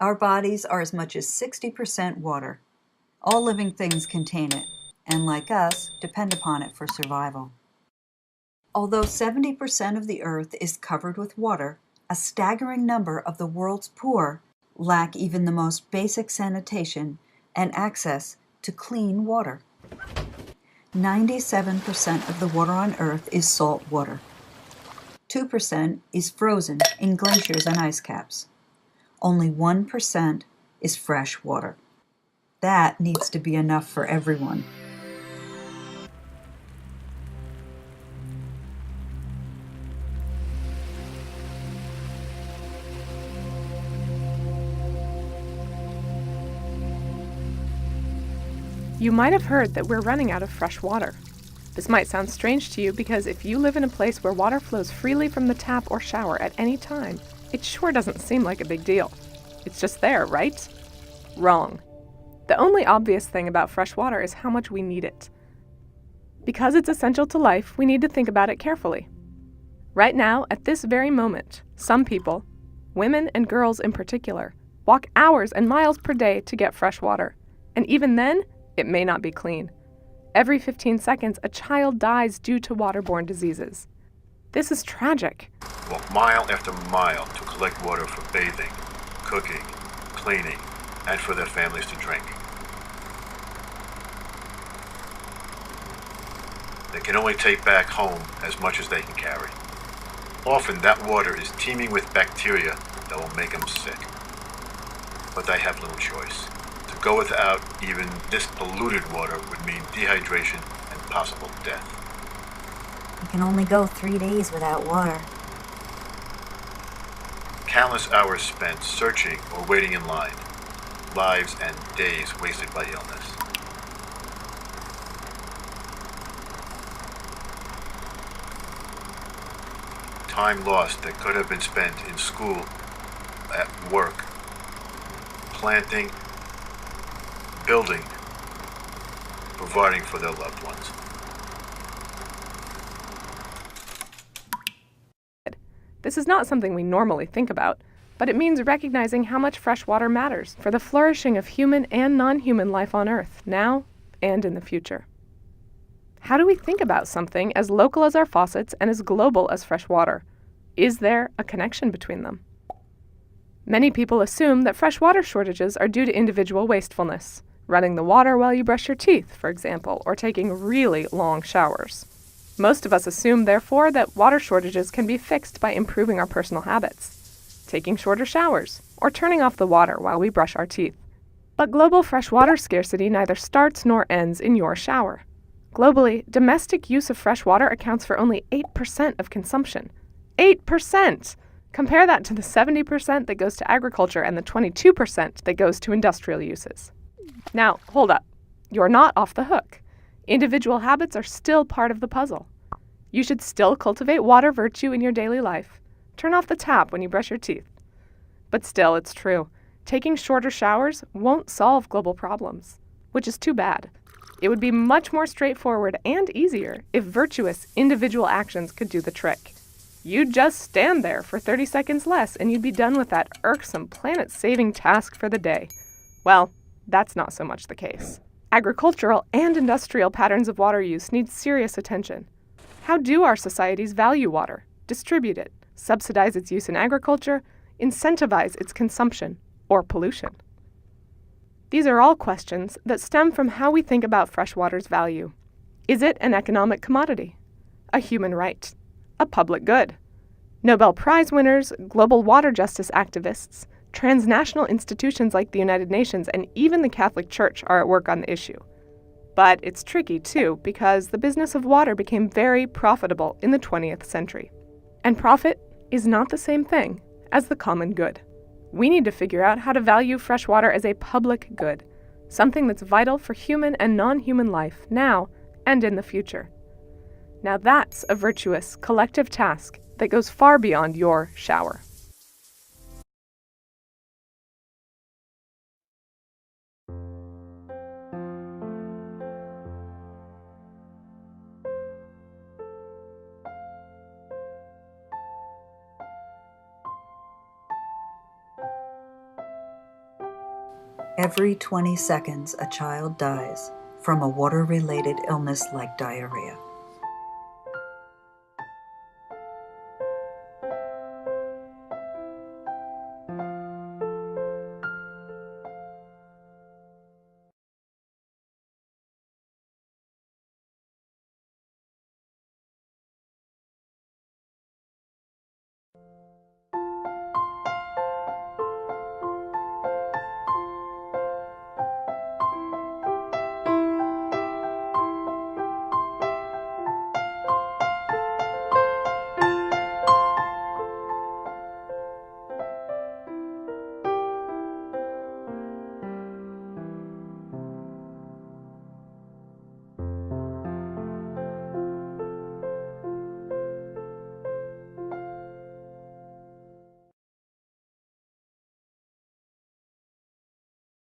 Our bodies are as much as 60% water. All living things contain it, and like us, depend upon it for survival. Although 70% of the earth is covered with water, a staggering number of the world's poor lack even the most basic sanitation and access to clean water. 97% of the water on Earth is salt water. 2% is frozen in glaciers and ice caps. Only 1% is fresh water. That needs to be enough for everyone. You might have heard that we're running out of fresh water. This might sound strange to you because if you live in a place where water flows freely from the tap or shower at any time, it sure doesn't seem like a big deal. It's just there, right? Wrong. The only obvious thing about fresh water is how much we need it. Because it's essential to life, we need to think about it carefully. Right now, at this very moment, some people, women and girls in particular, walk hours and miles per day to get fresh water. And even then, it may not be clean. Every 15 seconds, a child dies due to waterborne diseases. This is tragic. Walk mile after mile to collect water for bathing, cooking, cleaning, and for their families to drink. They can only take back home as much as they can carry. Often that water is teeming with bacteria that will make them sick. But they have little choice. To go without even this polluted water would mean dehydration and possible death. We can only go 3 days without water. Countless hours spent searching or waiting in line. Lives and days wasted by illness. Time lost that could have been spent in school, at work, planting, building, providing for their loved ones. This is not something we normally think about, but it means recognizing how much fresh water matters for the flourishing of human and non-human life on Earth, now and in the future. How do we think about something as local as our faucets and as global as fresh water? Is there a connection between them? Many people assume that fresh water shortages are due to individual wastefulness, running the water while you brush your teeth, for example, or taking really long showers. Most of us assume, therefore, that water shortages can be fixed by improving our personal habits, taking shorter showers, or turning off the water while we brush our teeth. But global fresh water scarcity neither starts nor ends in your shower. Globally, domestic use of fresh water accounts for only 8% of consumption. 8%! Compare that to the 70% that goes to agriculture and the 22% that goes to industrial uses. Now, hold up. You're not off the hook. Individual habits are still part of the puzzle. You should still cultivate water virtue in your daily life. Turn off the tap when you brush your teeth. But still, it's true. Taking shorter showers won't solve global problems, which is too bad. It would be much more straightforward and easier if virtuous individual actions could do the trick. You'd just stand there for 30 seconds less and you'd be done with that irksome planet-saving task for the day. Well, that's not so much the case. Agricultural and industrial patterns of water use need serious attention. How do our societies value water, distribute it, subsidize its use in agriculture, incentivize its consumption or pollution? These are all questions that stem from how we think about fresh water's value. Is it an economic commodity? A human right? A public good? Nobel Prize winners, global water justice activists, transnational institutions like the United Nations, and even the Catholic Church are at work on the issue. But it's tricky, too, because the business of water became very profitable in the 20th century. And profit is not the same thing as the common good. We need to figure out how to value fresh water as a public good, something that's vital for human and non-human life now and in the future. Now that's a virtuous, collective task that goes far beyond your shower. Every 20 seconds, a child dies from a water-related illness like diarrhea.